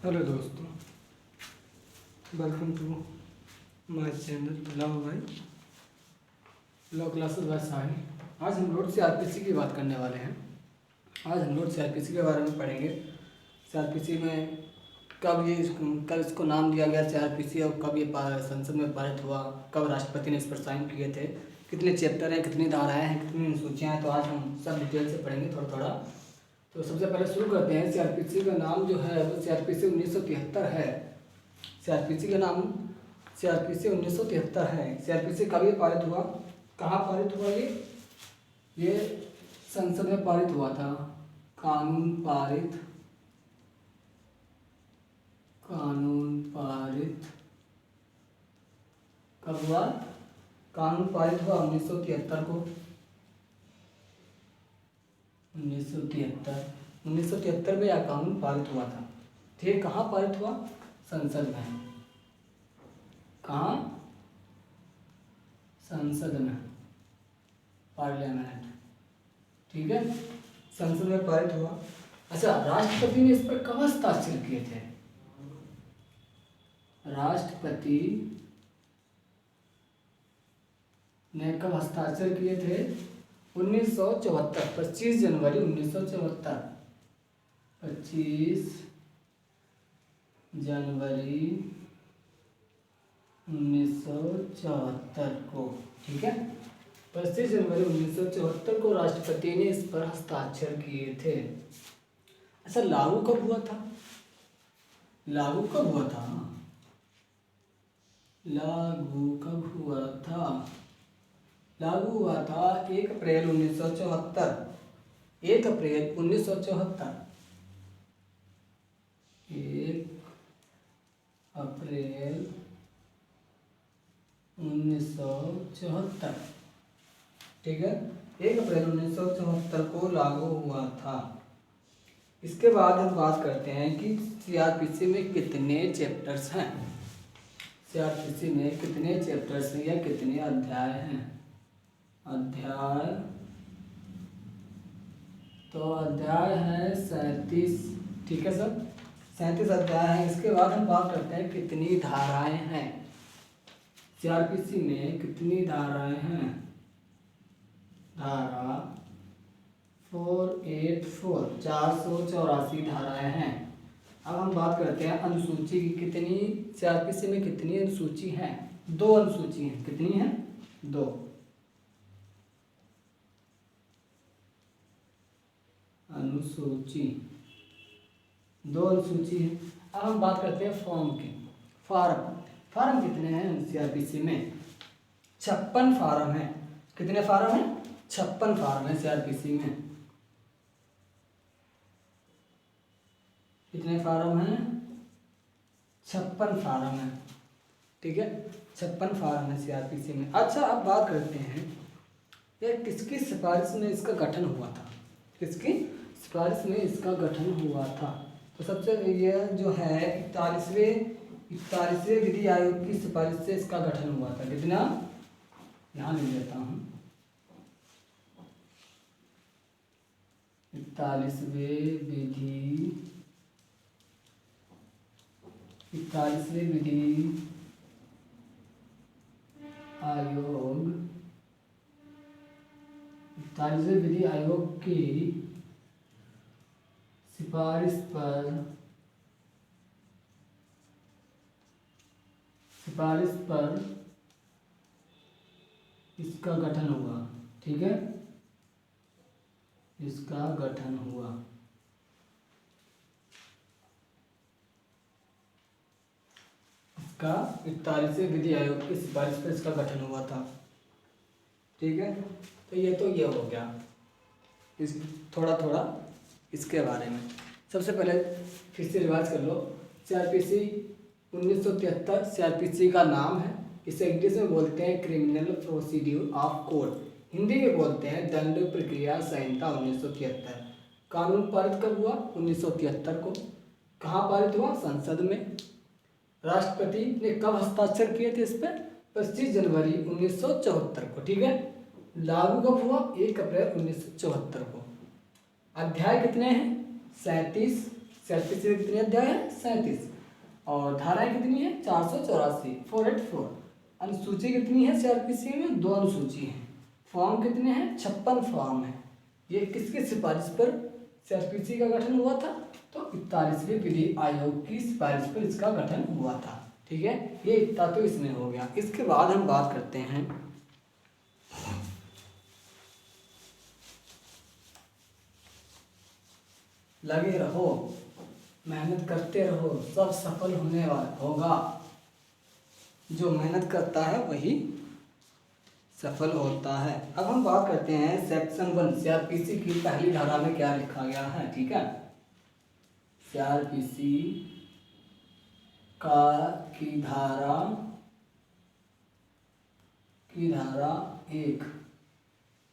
Hello दोस्तों, welcome to my channel love भाई love classes by Sahil. आज हम रोड सीआरपीसी की बात करने वाले हैं। आज हम रोड सीआरपीसी के बारे में पढ़ेंगे। सीआरपीसी में कब इसको नाम दिया गया सीआरपीसी, और कब ये संसद में पारित हुआ, कब राष्ट्रपति ने इस पर साइन किए थे, कितने चैप्टर हैं, कितनी धाराएं हैं, कितनी अनुसूचियाँ हैं। तो आज हम सब डिटेल से पढ़ेंगे थोड़ा थोड़ा। तो सबसे पहले शुरू करते हैं। सीआरपीसी का नाम जो है वो सीआरपीसी 1973 है। सीआरपीसी का नाम सीआरपीसी 1973 है। सीआरपीसी कब ये पारित हुआ, कहाँ पारित हुआ? ये संसद में पारित हुआ था। कानून पारित कब हुआ? कानून पारित हुआ 1973 को। 1973 में यह कानून पारित हुआ था। ठीक, कहाँ पारित हुआ? संसद में। कहाँ? संसद में, पार्लियामेंट। ठीक है, संसद में पारित हुआ। अच्छा, राष्ट्रपति ने इस पर कब हस्ताक्षर किए थे? राष्ट्रपति ने कब हस्ताक्षर किए थे? 1974, 25 जनवरी 1974। 25 जनवरी 1974 को। ठीक है, 25 जनवरी 1974 को राष्ट्रपति ने इस पर हस्ताक्षर किए थे। अच्छा, लागू कब हुआ था? लागू कब हुआ था? 1 अप्रैल 1974। 1 अप्रैल 1974। 1 अप्रैल 1974। ठीक है, 1 अप्रैल 1974 को लागू हुआ था। इसके बाद हम बात करते हैं कि सीआरपीसी में कितने चैप्टर्स हैं। सीआरपीसी में कितने चैप्टर्स हैं या कितने अध्याय हैं? अध्याय है 37। ठीक है सर, 37 अध्याय हैं। इसके बाद हम बात करते हैं कितनी धाराएं हैं। सीआरपीसी में कितनी धाराएं हैं? धारा 484, 484 धाराएं हैं। अब हम बात करते हैं अनुसूची की। कितनी सीआरपीसी में कितनी अनुसूची हैं? 2 अनुसूची हैं। कितनी हैं? 2 अनुसूची। 2 अनुसूची है। अब हम बात करते हैं फॉर्म की। फार्म कितने हैं सीआरपीसी में? 56 फार्म हैं। कितने फार्म हैं? 56 फार्म है सीआरपीसी में। कितने फार्म हैं? 56 फार्म है। ठीक है, 56 फार्म है सीआरपीसी में। अच्छा, अब बात करते हैं ये किसकी सिफारिश में इसका गठन हुआ था? किसकी सिफारिश में इसका गठन हुआ था? तो सबसे ये जो है 41वें विधि आयोग की सिफारिश से इसका गठन हुआ था। कितना? यहाँ लिख लेता हूँ, 41वें विधि आयोग, 41वें विधि आयोग की सिफारिश पर इसका गठन हुआ। ठीक है, इसका गठन हुआ। इसका 41वें विधि आयोग की सिफारिश पर इसका गठन हुआ था। ठीक है, तो ये हो गया इस थोड़ा इसके बारे में। सबसे पहले फिर से रिवाइज कर लो। सीआरपीसी 1973 सीआरपीसी का नाम है। इसे इंग्लिश में बोलते हैं criminal procedure of code, Hindi में बोलते हैं दंड प्रक्रिया संहिता 1973। कानून पारित कब हुआ? 1973 को। कहाँ पारित हुआ? संसद में। राष्ट्रपति ने कब हस्ताक्षर किए थे इस पर? 25 जनवरी 1974 को। ठीक है, लागू कब हुआ? 1 अप्रैल 1974 को। अध्याय कितने हैं? 37। सीआरपीसी में कितने अध्याय है? 37। और धाराएं कितनी है? 484, 484। अनुसूची कितनी है सीआरपीसी में? 2 अनुसूची है। फॉर्म कितने हैं? 56 फॉर्म है। ये किसकी सिफारिश पर सीआरपीसी का गठन हुआ था? तो 41वें विधि आयोग की सिफारिश पर इसका गठन हुआ था। ठीक है, ये इतना तो इसमें हो गया। इसके बाद हम बात करते हैं लगे रहो, मेहनत करते रहो, सब सफल होने वाला होगा। जो मेहनत करता है वही सफल होता है। अब हम बात करते हैं सेक्शन 1 सीआरपीसी की पहली धारा में क्या लिखा गया है। ठीक है, सीआरपीसी का की धारा 1।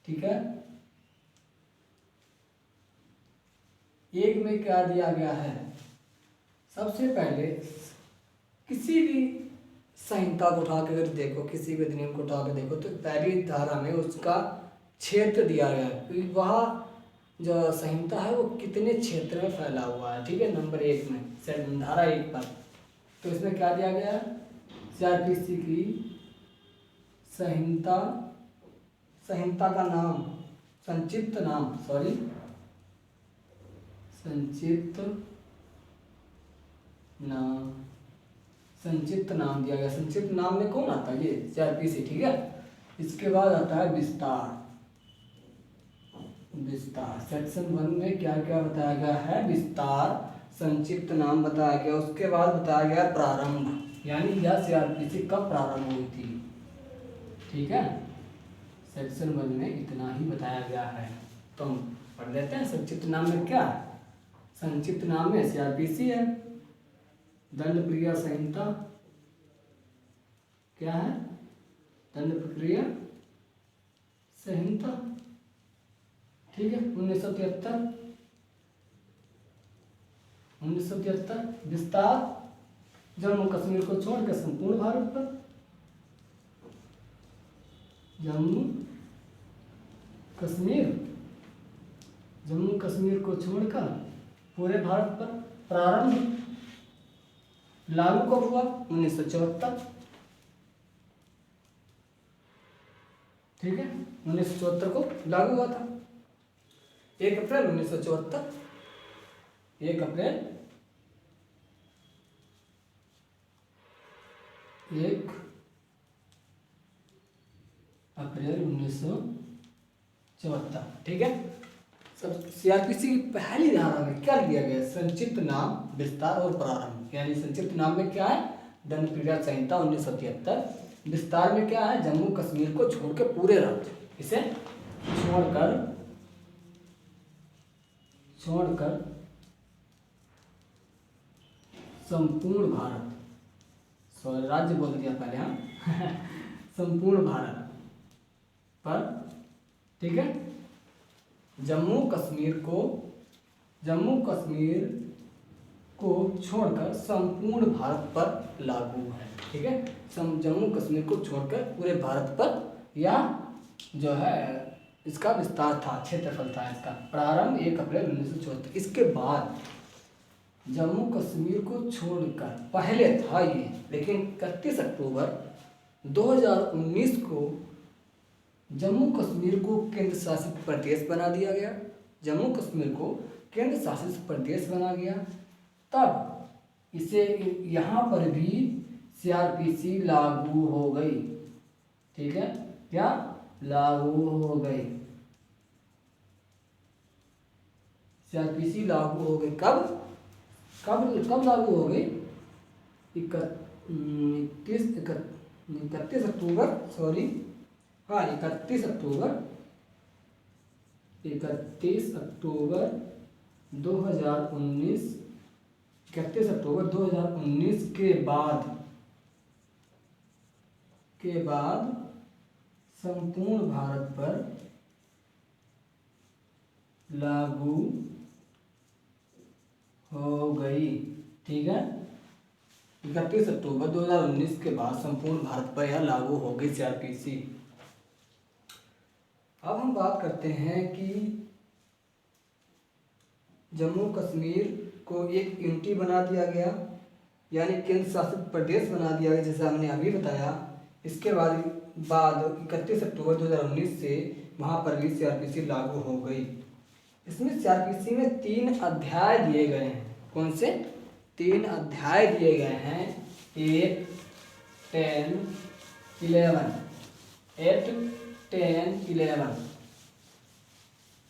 ठीक है, 1 में क्या दिया गया है? सबसे पहले किसी भी संहिता को उठा के अगर देखो, किसी भी अधिनियम को उठा के देखो, तो पहली धारा में उसका क्षेत्र दिया गया है, वह जो संहिता है वो कितने क्षेत्र में फैला हुआ है। ठीक है, नंबर 1 में धारा 1 पर तो इसमें क्या दिया गया है? सीआरपीसी की संहिता का नाम, संक्षिप्त नाम दिया गया। संक्षिप्त नाम में कौन आता है? ये सीआरपीसी। ठीक है, इसके बाद आता है विस्तार। सेक्शन 1 में क्या क्या बताया गया है? विस्तार, संक्षिप्त नाम बताया गया। उसके बाद बताया गया प्रारंभ, यानी यह सीआरपीसी कब प्रारंभ हुई थी। ठीक है, सेक्शन 1 में इतना ही बताया गया है। तो हम पढ़ लेते हैं संक्षिप्त नाम में क्या है। संक्षिप्त नाम में सीआरपीसी है। दंड प्रक्रिया संहिता क्या है? दंड प्रक्रिया संहिता। ठीक है, 1973। विस्तार, जम्मू कश्मीर को छोड़कर संपूर्ण भारत पर। जम्मू कश्मीर को छोड़कर पूरे भारत पर। प्रारंभ, लागू कब हुआ? 1974। ठीक है, 1974 को लागू हुआ था। 1 अप्रैल 1974। 1 अप्रैल 1974। ठीक है, सब सीआरपीसी की पहली धारा में क्या दिया गया? संक्षिप्त नाम, विस्तार और प्रारंभ। यानी संक्षिप्त नाम में क्या है? दंड प्रक्रिया संहिता 1973। विस्तार में क्या है? जम्मू कश्मीर को छोड़कर पूरे राज्य, इसे छोड़कर संपूर्ण भारत, सॉरी राज्य बोल दिया पहले हम संपूर्ण भारत पर। ठीक है, जम्मू कश्मीर को छोड़कर संपूर्ण भारत पर लागू है। ठीक है, जम्मू कश्मीर को छोड़कर पूरे भारत पर, या जो है इसका विस्तार था, क्षेत्रफल था इसका। प्रारंभ 1 अप्रैल 1974। इसके बाद जम्मू कश्मीर को छोड़कर, पहले था ये, लेकिन 31 अक्टूबर 2019 को जम्मू कश्मीर को केंद्र शासित प्रदेश बना दिया गया। जम्मू कश्मीर को केंद्र शासित प्रदेश बना गया, तब इसे यहाँ पर भी सीआरपीसी लागू हो गई। ठीक है, क्या लागू हो गई? सीआरपीसी लागू हो गई। कब लागू हो गई? 31 अक्टूबर, सॉरी हाँ 31 अक्टूबर 2019, 31 अक्टूबर 2019 के बाद संपूर्ण भारत पर लागू हो गई। ठीक है, 31 अक्टूबर 2019 के बाद संपूर्ण भारत पर यह लागू हो गई सीआरपीसी। अब हम बात करते हैं कि जम्मू कश्मीर को एक यूनिटी बना दिया गया, यानी केंद्र शासित प्रदेश बना दिया गया, जैसे हमने अभी बताया। इसके बाद 31 अक्टूबर 2019 से वहाँ पर भी सीआरपीसी लागू हो गई। इसमें सीआरपीसी में 3 अध्याय दिए गए हैं। कौन से 3 अध्याय दिए गए हैं? 8, 10, 11। 8, 10, 11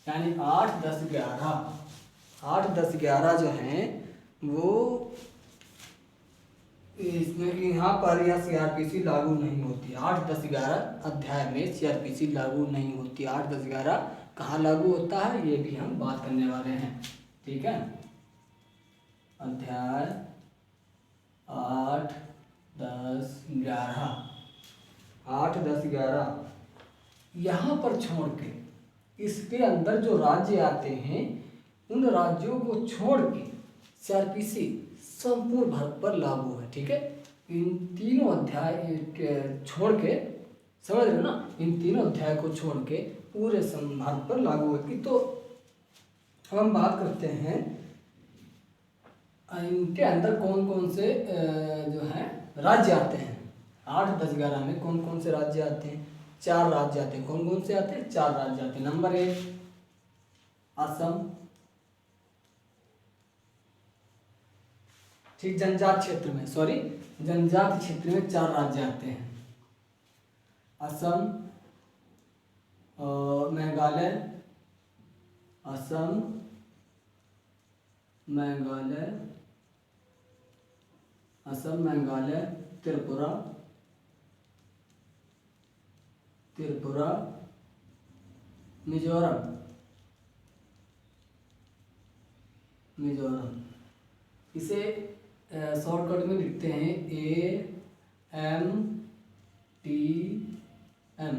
यानी 8, 10, 11। 8, 10, 11 जो हैं वो इसमें यहाँ पर यह सीआरपीसी लागू नहीं होती। 8, 10, 11 अध्याय में सीआरपीसी लागू नहीं होती। 8, 10, 11 कहाँ लागू होता है ये भी हम बात करने वाले हैं। ठीक है, अध्याय 8, 10, 11। 8, 10, 11 यहाँ पर छोड़ के इसके अंदर जो राज्य आते हैं उन राज्यों को छोड़ के सीआरपीसी संपूर्ण भारत पर लागू है। ठीक है, इन तीनों अध्याय छोड़ के, समझ रहे हो ना, इन तीनों अध्याय को छोड़ के पूरे भारत पर लागू है। तो हम बात करते हैं इनके अंदर कौन कौन से जो है राज्य आते हैं। 8, 10, 11 में कौन कौन से राज्य आते हैं? 4 राज्य आते हैं। कौन कौन से आते हैं? 4 राज्य आते हैं। नंबर 1 असम। ठीक, जनजात क्षेत्र में, सॉरी, जनजात क्षेत्र में 4 राज्य आते हैं। असम, मेघालय, असम, मेघालय, असम, मेघालय, त्रिपुरा, त्रिपुरा, मिजोरम, मिजोरम। इसे शॉर्टकट में लिखते हैं AMTM।